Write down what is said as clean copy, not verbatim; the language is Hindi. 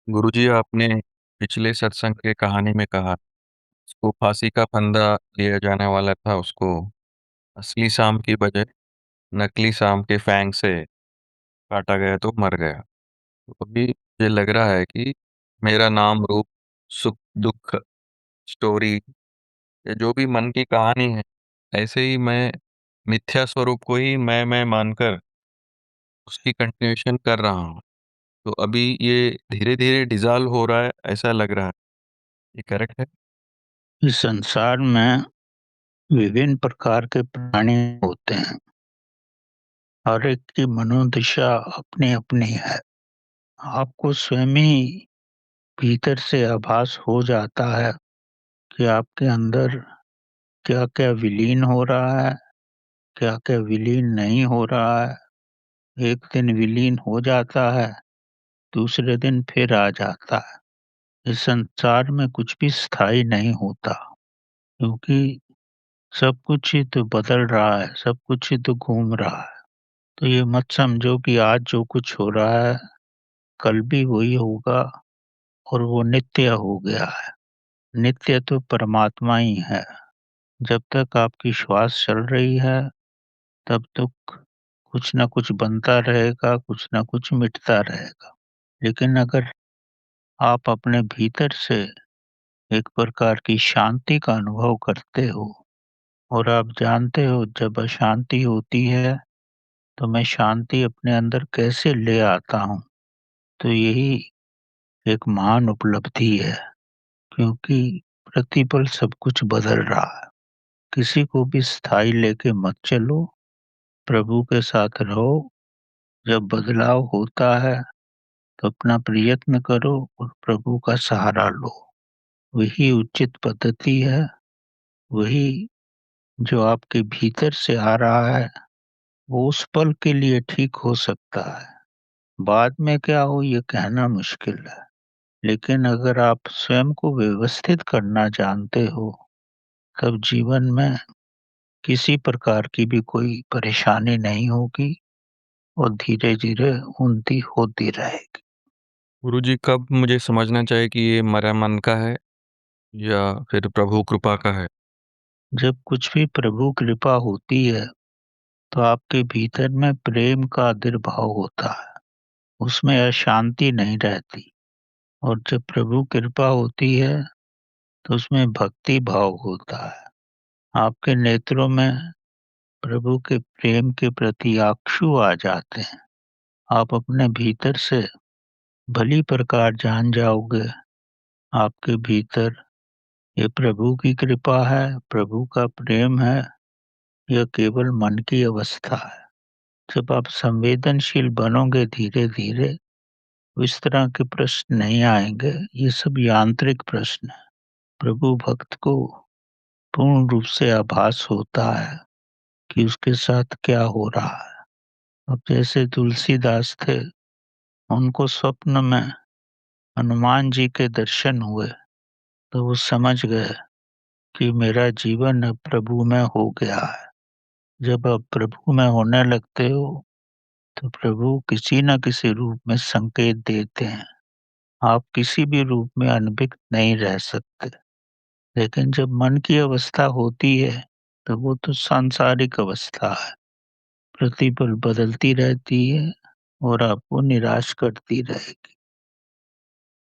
गुरुजी, आपने पिछले सत्संग के कहानी में कहा उसको फांसी का फंदा दिया जाने वाला था। उसको असली सांप की बजाय नकली सांप के फैंग से काटा गया तो मर गया। तो अभी मुझे लग रहा है कि मेरा नाम रूप सुख दुख स्टोरी, ये जो भी मन की कहानी है, ऐसे ही मैं मिथ्या स्वरूप को ही मैं मानकर उसकी कंटिन्यूएशन कर रहा हूँ। तो अभी ये धीरे धीरे डिजॉल्व हो रहा है, ऐसा लग रहा है। ये करेक्ट है? इस संसार में विभिन्न प्रकार के प्राणी होते हैं। हर एक की मनोदशा अपनी अपनी है। आपको स्वयं ही भीतर से आभास हो जाता है कि आपके अंदर क्या क्या विलीन हो रहा है, क्या क्या विलीन नहीं हो रहा है। एक दिन विलीन हो जाता है, दूसरे दिन फिर आ जाता है। इस संसार में कुछ भी स्थायी नहीं होता, क्योंकि सब कुछ ही तो बदल रहा है, सब कुछ ही तो घूम रहा है। तो ये मत समझो कि आज जो कुछ हो रहा है कल भी वही होगा और वो नित्य हो गया है। नित्य तो परमात्मा ही है। जब तक आपकी श्वास चल रही है तब तक कुछ न कुछ बनता रहेगा, कुछ न कुछ मिटता रहेगा। लेकिन अगर आप अपने भीतर से एक प्रकार की शांति का अनुभव करते हो और आप जानते हो जब अशांति होती है तो मैं शांति अपने अंदर कैसे ले आता हूँ, तो यही एक महान उपलब्धि है। क्योंकि प्रतिपल सब कुछ बदल रहा है। किसी को भी स्थायी लेके मत चलो, प्रभु के साथ रहो। जब बदलाव होता है तो अपना प्रयत्न करो और प्रभु का सहारा लो। वही उचित पद्धति है। वही जो आपके भीतर से आ रहा है वो उस पल के लिए ठीक हो सकता है। बाद में क्या हो ये कहना मुश्किल है। लेकिन अगर आप स्वयं को व्यवस्थित करना जानते हो तब जीवन में किसी प्रकार की भी कोई परेशानी नहीं होगी और धीरे-धीरे उन्नति होती रहेगी। गुरुजी, कब मुझे समझना चाहिए कि ये मेरा मन का है या फिर प्रभु कृपा का है? जब कुछ भी प्रभु कृपा होती है तो आपके भीतर में प्रेम का आविर्भाव होता है, उसमें अशांति नहीं रहती। और जब प्रभु कृपा होती है तो उसमें भक्ति भाव होता है। आपके नेत्रों में प्रभु के प्रेम के प्रति आंसू आ जाते हैं। आप अपने भीतर से भली प्रकार जान जाओगे, आपके भीतर ये प्रभु की कृपा है, प्रभु का प्रेम है, यह केवल मन की अवस्था है। जब आप संवेदनशील बनोगे धीरे-धीरे तो इस तरह के प्रश्न नहीं आएंगे। ये सब यांत्रिक प्रश्न है। प्रभु भक्त को पूर्ण रूप से आभास होता है कि उसके साथ क्या हो रहा है। अब जैसे तुलसीदास थे, उनको स्वप्न में हनुमान जी के दर्शन हुए तो वो समझ गए कि मेरा जीवन अब प्रभु में हो गया है। जब आप प्रभु में होने लगते हो तो प्रभु किसी न किसी रूप में संकेत देते हैं। आप किसी भी रूप में अनभिज्ञ नहीं रह सकते। लेकिन जब मन की अवस्था होती है तो वो तो सांसारिक अवस्था है। प्रतिपल बदलती रहती है और आपको निराश करती रहेगी।